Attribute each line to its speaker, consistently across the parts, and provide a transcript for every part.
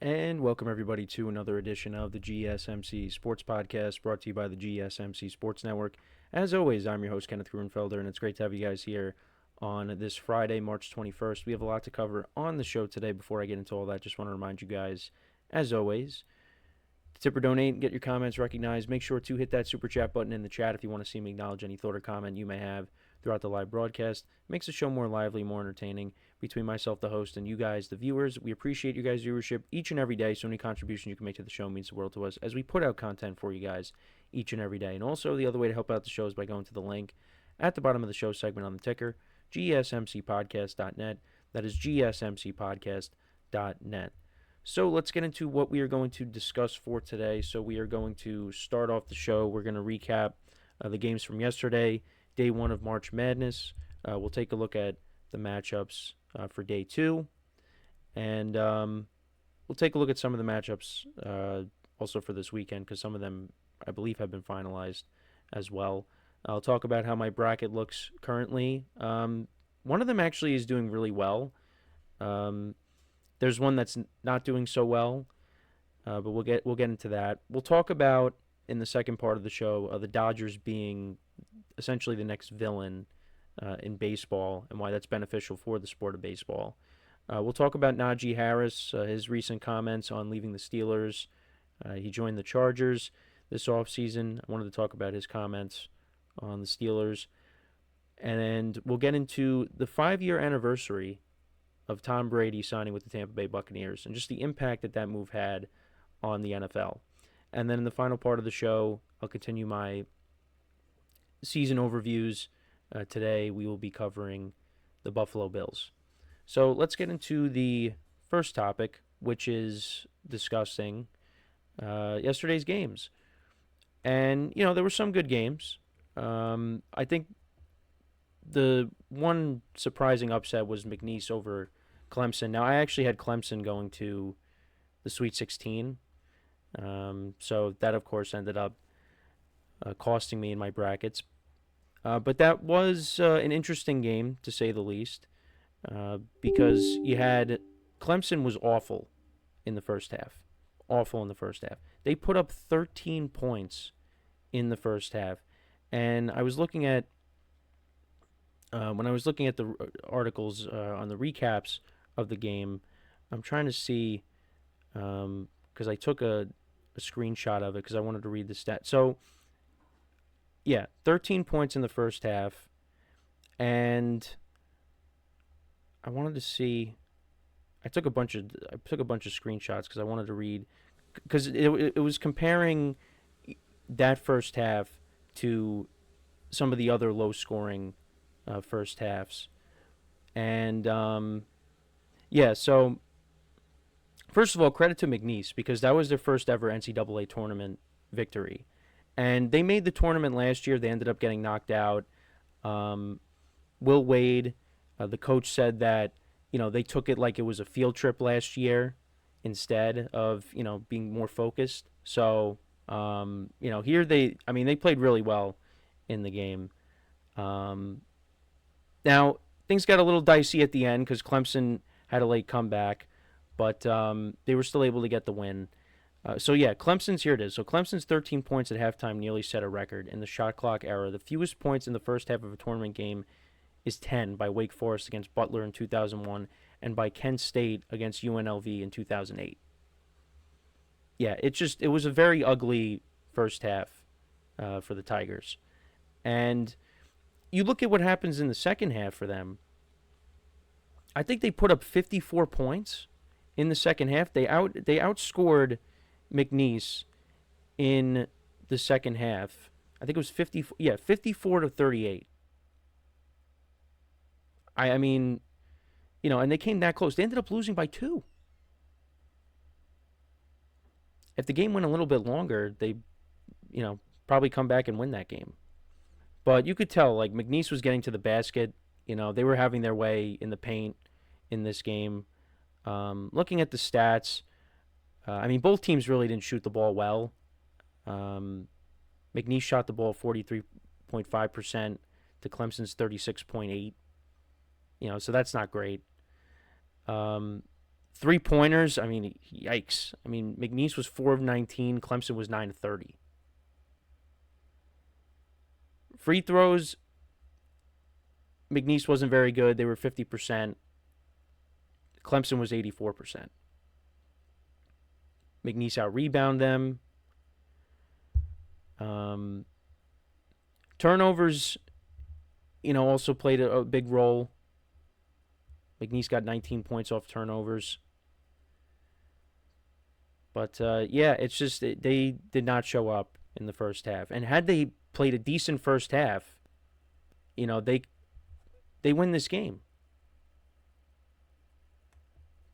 Speaker 1: And welcome everybody to another edition of the GSMC Sports Podcast brought to you by the GSMC Sports Network. As always, I'm your host, Kenneth Gruenfelder, and it's great to have you guys here on this Friday, March 21st. We have a lot to cover on the show today. Before I get into all that, just want to remind you guys, as always, to tip or donate and get your comments recognized. Make sure to hit that super chat button in the chat if you want to see me acknowledge any thought or comment you may have throughout the live broadcast. Makes the show more lively, more entertaining between myself, the host, and you guys, the viewers. We appreciate you guys' viewership each and every day. So any contribution you can make to the show means the world to us as we put out content for you guys each and every day. And also, the other way to help out the show is by going to the link at the bottom of the show segment on the ticker, GSMCPodcast.net. That is GSMCPodcast.net. So let's get into what we are going to discuss for today. So we are going to start off the show. We're going to recap the games from yesterday, day one of March Madness. We'll take a look at the matchups for day two. And we'll take a look at some of the matchups also for this weekend because some of them, I believe, have been finalized as well. I'll talk about how my bracket looks currently. One of them actually is doing really well. There's one that's not doing so well, but we'll get into that. We'll talk about in the second part of the show the Dodgers being essentially the next villain in baseball and why that's beneficial for the sport of baseball. We'll talk about Najee Harris, his recent comments on leaving the Steelers. He joined the Chargers this offseason. I wanted to talk about his comments on the Steelers. And we'll get into the 5-year anniversary of Tom Brady signing with the Tampa Bay Buccaneers and just the impact that move had on the NFL. And then in the final part of the show, I'll continue my season overviews. Today we will be covering the Buffalo Bills. So let's get into the first topic, which is discussing yesterday's games. And, there were some good games. I think the one surprising upset was McNeese over Clemson. Now, I actually had Clemson going to the Sweet 16. So that, of course, ended up costing me in my brackets. But that was an interesting game, to say the least, because you had Clemson was awful in the first half. Awful in the first half. They put up 13 points in the first half. And I was looking at when I was looking at the articles on the recaps of the game, I'm trying to see because I took a screenshot of it because I wanted to read the stat. So, yeah, 13 points in the first half, and I wanted to see. I took a bunch of screenshots because I wanted to read because it was comparing that first half to some of the other low scoring first halves. And, so first of all, credit to McNeese because that was their first ever NCAA tournament victory. And they made the tournament last year. They ended up getting knocked out. Will Wade, the coach, said that, they took it like it was a field trip last year instead of, being more focused. So, here they played really well in the game. Now, things got a little dicey at the end because Clemson had a late comeback, but they were still able to get the win. Clemson's here it is. So Clemson's 13 points at halftime nearly set a record in the shot clock era. The fewest points in the first half of a tournament game is 10 by Wake Forest against Butler in 2001 and by Kent State against UNLV in 2008. Yeah, it was a very ugly first half for the Tigers. And you look at what happens in the second half for them. I think they put up 54 points in the second half. They outscored McNeese in the second half. I think it was 54 to 38. I mean, and they came that close. They ended up losing by 2. If the game went a little bit longer, they, probably come back and win that game. But you could tell, like, McNeese was getting to the basket. They were having their way in the paint in this game. Looking at the stats, both teams really didn't shoot the ball well. McNeese shot the ball 43.5% to Clemson's 36.8%. So that's not great. 3-pointers, I mean, yikes. I mean, McNeese was 4 of 19. Clemson was 9 of 30. Free throws, McNeese wasn't very good. They were 50%. Clemson was 84%. McNeese out-rebound them. Turnovers, also played a big role. McNeese got 19 points off turnovers. But, it's just they did not show up in the first half. And had they played a decent first half, they win this game.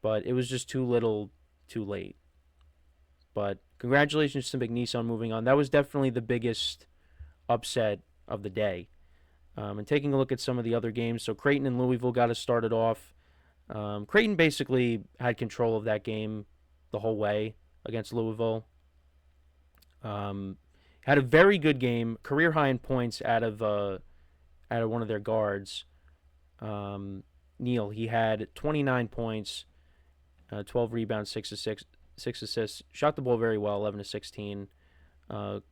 Speaker 1: But it was just too little, too late. But congratulations to McNeese on moving on. That was definitely the biggest upset of the day. And taking a look at some of the other games, so Creighton and Louisville got us started off. Creighton basically had control of that game the whole way against Louisville. Had a very good game, career high in points out of one of their guards. Neal, he had 29 points, 12 rebounds, 6 assists. Shot the ball very well, 11 to 16.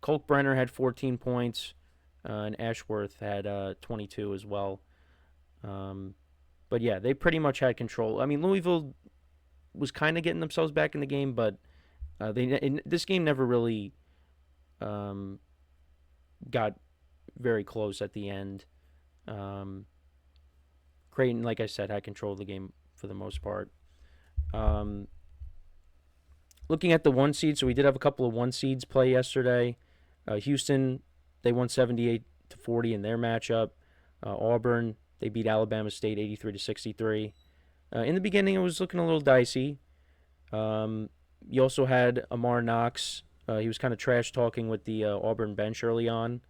Speaker 1: Colt Brenner had 14 points, and Ashworth had 22 as well. But yeah, they pretty much had control. I mean, Louisville was kind of getting themselves back in the game, but this game never really got very close at the end. Creighton, like I said, had control of the game for the most part. Looking at the 1 seed, so we did have a couple of 1 seeds play yesterday. Houston, they won 78-40 in their matchup. Auburn, they beat Alabama State 83-63. In the beginning, it was looking a little dicey. You also had Amar Knox. He was kind of trash talking with the Auburn bench early on.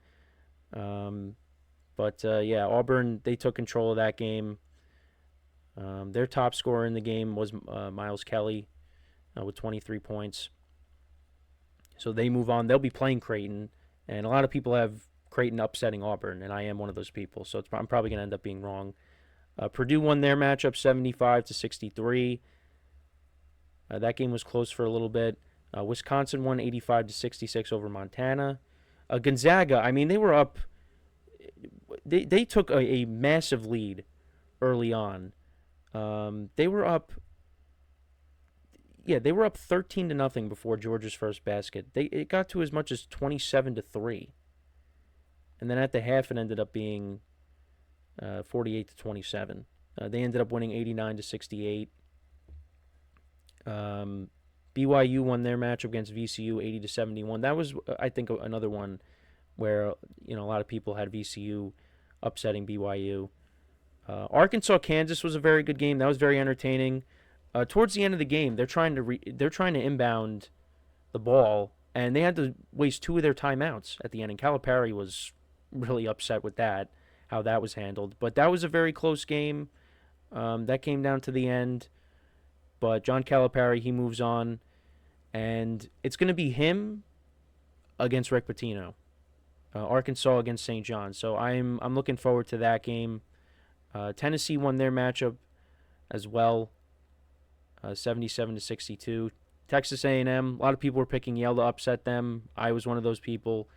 Speaker 1: But Auburn, they took control of that game. Their top scorer in the game was Miles Kelly with 23 points. So they move on. They'll be playing Creighton, and a lot of people have Creighton upsetting Auburn, and I am one of those people. So I'm probably going to end up being wrong. Purdue won their matchup 75-63. That game was close for a little bit. Wisconsin won 85-66 over Montana. Gonzaga, I mean, they were up. They took a massive lead early on. They were up 13-0 before Georgia's first basket. It got to as much as 27-3. And then at the half it ended up being 48-27. They ended up winning 89-68. BYU won their matchup against VCU 80-71. That was, I think, another one where a lot of people had VCU upsetting BYU. Arkansas Kansas was a very good game. That was very entertaining. Towards the end of the game, they're trying to inbound the ball, and they had to waste 2 of their timeouts at the end. And Calipari was really upset with that, how that was handled. But that was a very close game. That came down to the end. But John Calipari, he moves on, and it's going to be him against Rick Pitino. Arkansas against St. John. So I'm looking forward to that game. Tennessee won their matchup as well, 77-62. Texas A&M, a lot of people were picking Yale to upset them. I was one of those people.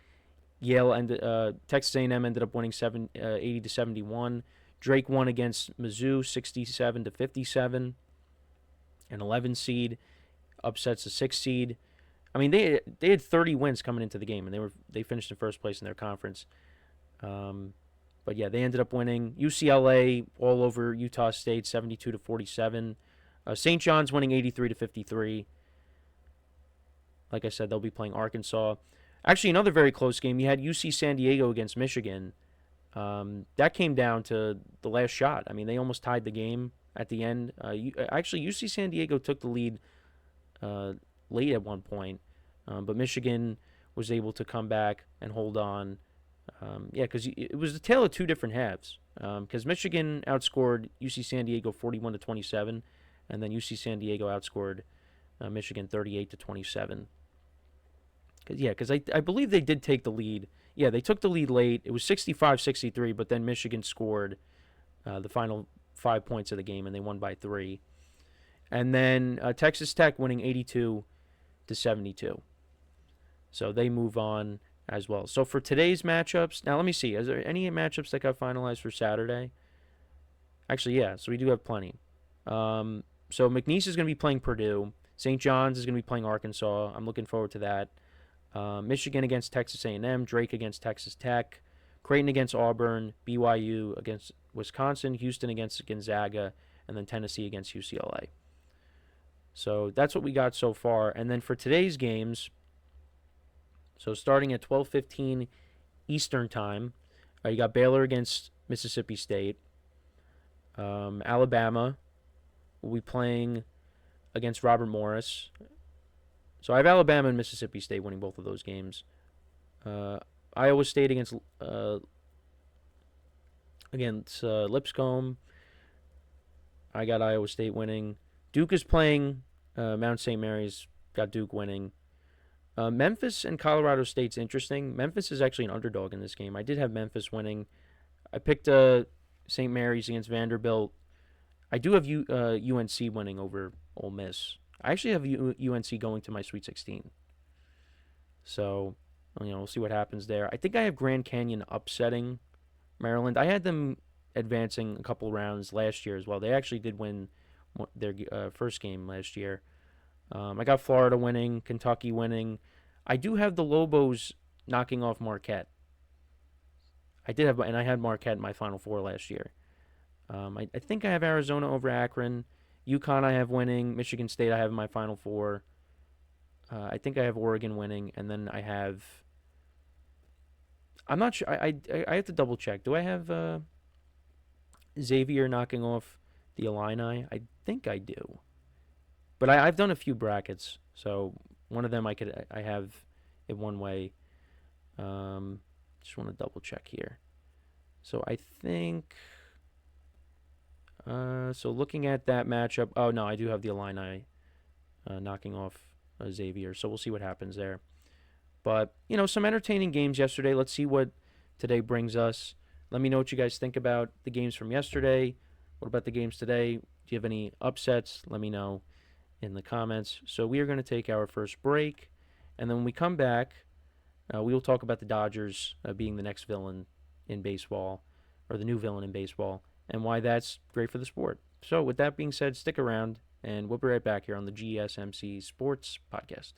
Speaker 1: Texas A&M ended up winning 80-71. Drake won against Mizzou 67-57. An 11 seed upsets a 6 seed. I mean, they had 30 wins coming into the game, and they finished in first place in their conference. But yeah, they ended up winning. UCLA all over Utah State 72-47. St. John's winning 83-53. Like I said, they'll be playing Arkansas. Actually, another very close game. You had UC San Diego against Michigan. That came down to the last shot. I mean, they almost tied the game at the end. Actually, UC San Diego took the lead late at one point, but Michigan was able to come back and hold on. Because it was a tale of 2 different halves. Because Michigan outscored UC San Diego 41-27, and then UC San Diego outscored Michigan 38-27. Because I believe they did take the lead. Yeah, they took the lead late. It was 65-63, but then Michigan scored the final 5 points of the game, and they won by 3. And then Texas Tech winning 82-72. So they move on as well. So for today's matchups, now let me see. Is there any matchups that got finalized for Saturday? Actually, yeah. So we do have plenty. So McNeese is going to be playing Purdue. St. John's is going to be playing Arkansas. I'm looking forward to that. Michigan against Texas A&M. Drake against Texas Tech. Creighton against Auburn. BYU against Wisconsin. Houston against Gonzaga. And then Tennessee against UCLA. So that's what we got so far. And then for today's games, so starting at 12:15 Eastern Time, you got Baylor against Mississippi State. Alabama will be playing against Robert Morris. So I have Alabama and Mississippi State winning both of those games. Iowa State against Lipscomb. I got Iowa State winning. Duke is playing Mount St. Mary's. Got Duke winning. Memphis and Colorado State's interesting. Memphis is actually an underdog in this game. I did have Memphis winning. I picked St. Mary's against Vanderbilt. I do have UNC winning over Ole Miss. I actually have UNC going to my Sweet 16. So, we'll see what happens there. I think I have Grand Canyon upsetting Maryland. I had them advancing a couple rounds last year as well. They actually did win their first game last year. I got Florida winning, Kentucky winning. I do have the Lobos knocking off Marquette. I had Marquette in my Final Four last year. I think I have Arizona over Akron. UConn I have winning. Michigan State I have in my Final Four. I think I have Oregon winning, and then I have. I'm not sure. I have to double check. Do I have Xavier knocking off the Illini? I think I do. But I've done a few brackets, so one of them I have it one way. Just want to double check here. So I think. So looking at that matchup, oh no, I do have the Illini knocking off Xavier. So we'll see what happens there. But some entertaining games yesterday. Let's see what today brings us. Let me know what you guys think about the games from yesterday. What about the games today? Do you have any upsets? Let me know in the comments. So we are going to take our first break, and then when we come back, we will talk about the Dodgers being the next villain in baseball, or the new villain in baseball, and why that's great for the sport. So with that being said, stick around, and we'll be right back here on the GSMC Sports Podcast.